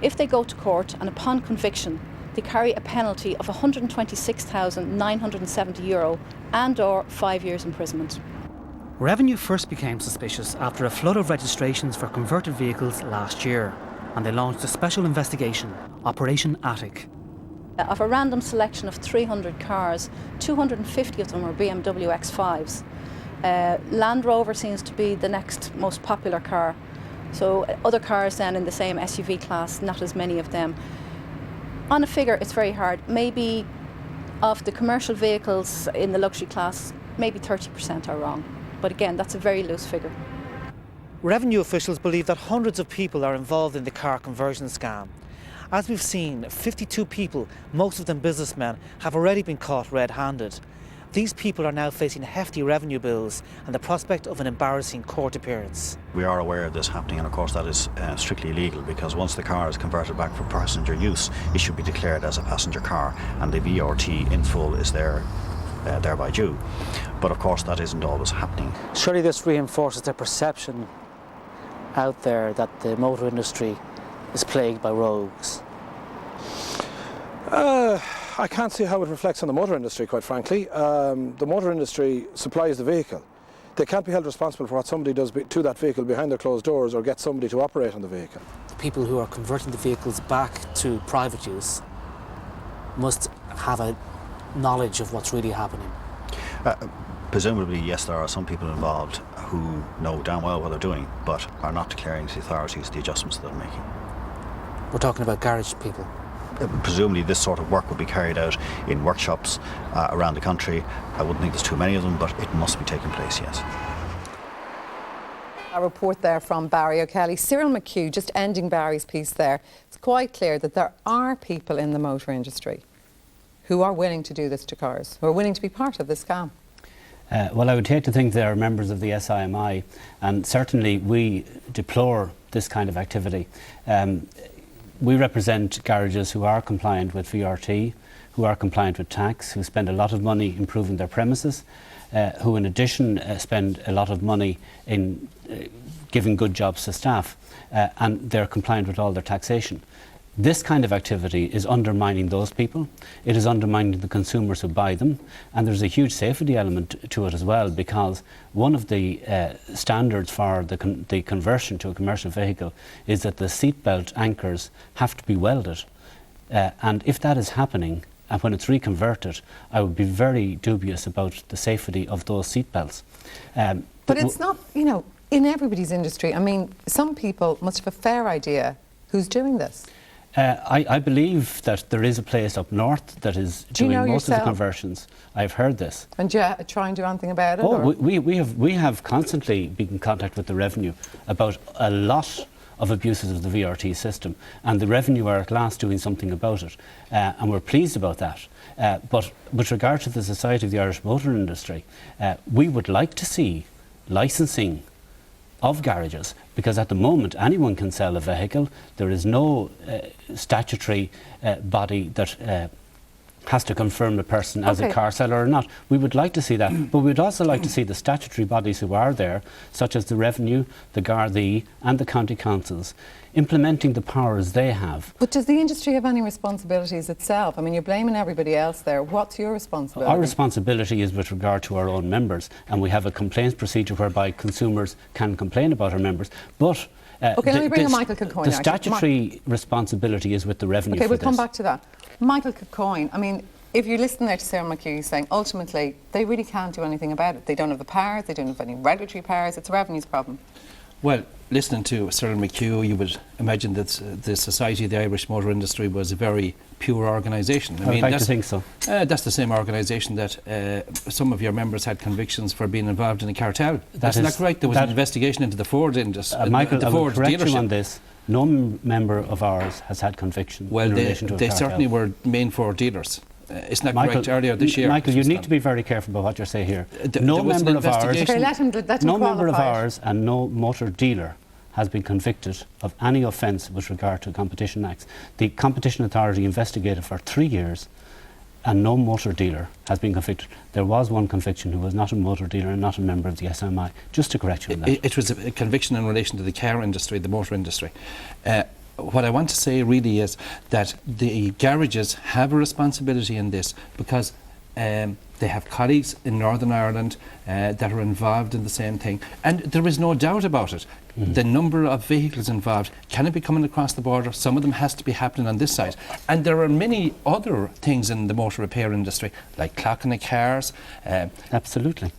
If they go to court and upon conviction they carry a penalty of €126,970 and/or 5 years imprisonment. Revenue first became suspicious after a flood of registrations for converted vehicles last year, and they launched a special investigation, Operation Attic. Of a random selection of 300 cars, 250 of them are BMW X5s. Land Rover seems to be the next most popular car. So other cars then in the same SUV class, not as many of them. On a figure, it's very hard. Maybe of the commercial vehicles in the luxury class, maybe 30% are wrong. But again, that's a very loose figure. Revenue officials believe that hundreds of people are involved in the car conversion scam. As we've seen, 52 people, most of them businessmen, have already been caught red-handed. These people are now facing hefty revenue bills and the prospect of an embarrassing court appearance. We are aware of this happening, and of course that is strictly illegal, because once the car is converted back for passenger use, it should be declared as a passenger car and the VRT in full is thereby due. But of course that isn't always happening. Surely this reinforces the perception out there that the motor industry is plagued by rogues. I can't see how it reflects on the motor industry, quite frankly. The motor industry supplies the vehicle. They can't be held responsible for what somebody does to that vehicle behind their closed doors or get somebody to operate on the vehicle. The people who are converting the vehicles back to private use must have a knowledge of what's really happening. Presumably, yes, there are some people involved who know damn well what they're doing, but are not declaring to the authorities the adjustments that they're making. We're talking about garage people. Presumably this sort of work would be carried out in workshops around the country. I wouldn't think there's too many of them, but it must be taking place, yes. A report there from Barry O'Kelly. Cyril McHugh, just ending Barry's piece there. It's quite clear that there are people in the motor industry who are willing to do this to cars, who are willing to be part of the scam. Well, I would hate to think they are members of the SIMI, and certainly we deplore this kind of activity. We represent garages who are compliant with VRT, who are compliant with tax, who spend a lot of money improving their premises, who in addition spend a lot of money in giving good jobs to staff, and they're compliant with all their taxation. This kind of activity is undermining those people. It is undermining the consumers who buy them, and there's a huge safety element to it as well, because one of the standards for the conversion to a commercial vehicle is that the seatbelt anchors have to be welded, and if that is happening and when it's reconverted, I would be very dubious about the safety of those seatbelts. But it's not, you know, in everybody's industry. I mean, some people must have a fair idea who's doing this. I believe that there is a place up north that is doing most of the conversions. I've heard this. And do you try and do anything about it? Oh, we have constantly been in contact with the revenue about a lot of abuses of the VRT system, and the revenue are at last doing something about it, and we're pleased about that. But with regard to the Society of the Irish Motor Industry, we would like to see licensing of garages, because at the moment anyone can sell a vehicle. There is no statutory body that has to confirm the person as a car seller or not. We would like to see that, but we'd also like to see the statutory bodies who are there, such as the Revenue, the Gardaí and the county councils, implementing the powers they have. But does the industry have any responsibilities itself? I mean, you're blaming everybody else there. What's your responsibility? Our responsibility is with regard to our own members, and we have a complaints procedure whereby consumers can complain about our members. But let me bring in Michael Kilcoyne. The statutory responsibility is with the Revenue. Okay, we'll come back to that. Michael Kilcoyne, I mean, if you listen there to Cyril McHugh saying, ultimately, they really can't do anything about it. They don't have the powers, they don't have any regulatory powers, it's a revenues problem. Well, listening to Cyril McHugh, you would imagine that the Society of the Irish Motor Industry was a very pure organisation. I would like to think so. That's the same organisation that some of your members had convictions for being involved in a cartel. Isn't that correct? There was an investigation into the Ford industry. Michael, the I Ford will correct dealership. you on this. No member of ours has had conviction in relation to a they cartel. certainly were main Ford dealers. Isn't that Michael, correct? Earlier this year, Michael, you need to be very careful about what you say here. No member of ours, no member of ours, and no motor dealer has been convicted of any offence with regard to Competition Acts. The Competition Authority investigated for 3 years, and no motor dealer has been convicted. There was one conviction who was not a motor dealer and not a member of the SMI. Just to correct you on that. It was a conviction in relation to the car industry, the motor industry. what I want to say really is that the garages have a responsibility in this, because they have colleagues in Northern Ireland that are involved in the same thing, and there is no doubt about it. The number of vehicles involved, can it be coming across the border? Some of them has to be happening on this side, and there are many other things in the motor repair industry, like clocking of cars. Absolutely.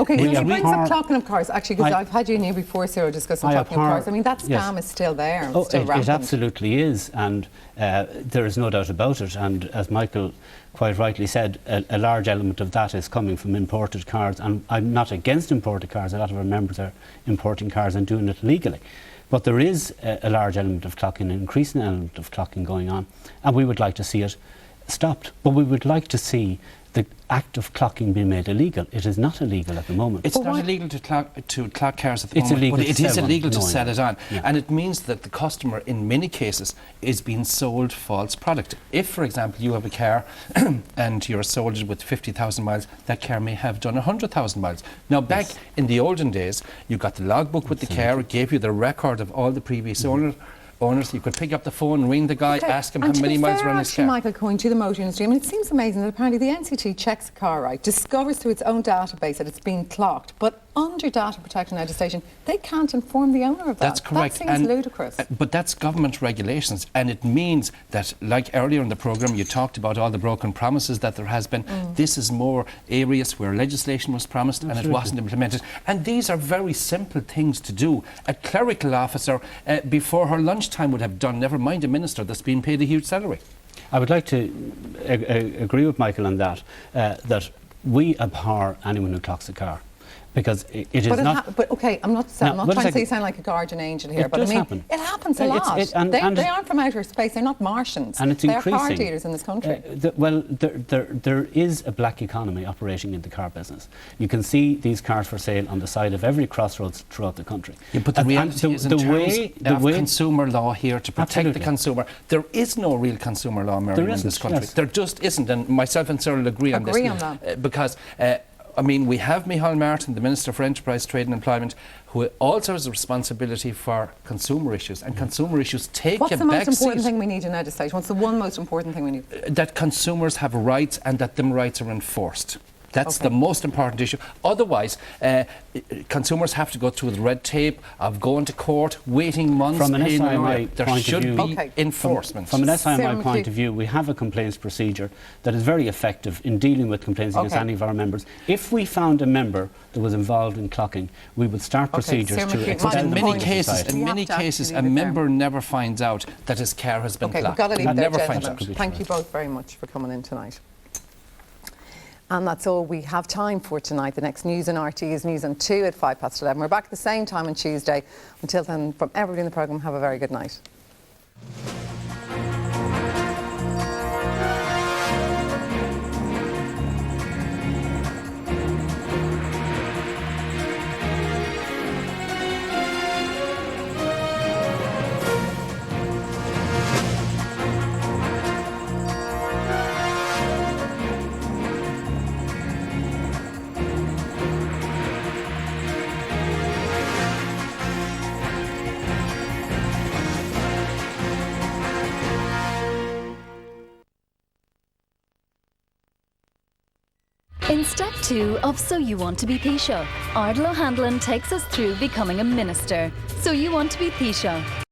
Okay, We so are it brings par- up clocking of cars, actually, because I've had you in here before, Sarah, discussing I clocking of par- cars. I mean, that scam yes. is still there, Oh, still it rampant. absolutely is, and there is no doubt about it. And as Michael quite rightly said, a large element of that is coming from imported cars. And I'm not against imported cars. A lot of our members are importing cars and doing it legally. But there is a large element of clocking, an increasing element of clocking going on, and we would like to see it stopped. But we would like to see the act of clocking being made illegal. It is not illegal at the moment. It's not illegal to clock cars at the moment, illegal but to it is sell illegal one. to No, sell yeah. it on. Yeah. And it means that the customer, in many cases, is being sold false product. If, for example, you have a car and you're sold it with 50,000 miles, that car may have done 100,000 miles. Now, back in the olden days, you got the logbook with the car, it gave you the record of all the previous owners. You could pick up the phone, ring the guy, ask him how many miles run his car. Michael, going to the motor industry, I mean, it seems amazing that apparently the NCT checks a car, right, discovers through its own database that it's been clocked, but under data protection legislation, they can't inform the owner of that. That's correct. That seems ludicrous. But that's government regulations, and it means that, like earlier in the programme, you talked about all the broken promises that there has been. This is more areas where legislation was promised and it wasn't implemented. And these are very simple things to do. A clerical officer before her lunchtime would have done, never mind a minister that's been paid a huge salary. I would like to agree with Michael on that, that we abhor anyone who clocks a car. Because it is not... But okay, I'm not trying to say you sound like a guardian angel here, but I mean, happen. it happens a lot. They aren't from outer space, they're not Martians. And it's they're increasing. car dealers in this country. There is a black economy operating in the car business. You can see these cars for sale on the side of every crossroads throughout the country. Yeah, but the reality is, in terms of consumer law here to protect the consumer, there is no real consumer law in this country. Yes. There just isn't, and myself and Cyril agree on this. Because I mean, we have Micheál Martin, the Minister for Enterprise, Trade and Employment, who also has a responsibility for consumer issues, and consumer issues take a back seat. What's the most important thing we need in legislation? What's the one most important thing we need? That consumers have rights and that them rights are enforced. That's the most important issue. Otherwise, consumers have to go through the red tape of going to court, waiting months. From an SIMI there point should of view, be enforcement. From an SIMI point of view, we have a complaints procedure that is very effective in dealing with complaints against any of our members. If we found a member that was involved in clocking, we would start procedures to expel But in them many from cases, society. a member never finds out that his car has been clocked. We've got to leave there, finds gentlemen. out. Thank you both very much for coming in tonight. And that's all we have time for tonight. The next news on RT is News on 2 at 11:05. We're back at the same time on Tuesday. Until then, from everybody in the programme, have a very good night. In step 2 of So You Want to be Taoiseach, Ardal O'Hanlon takes us through becoming a minister. So you want to be Taoiseach.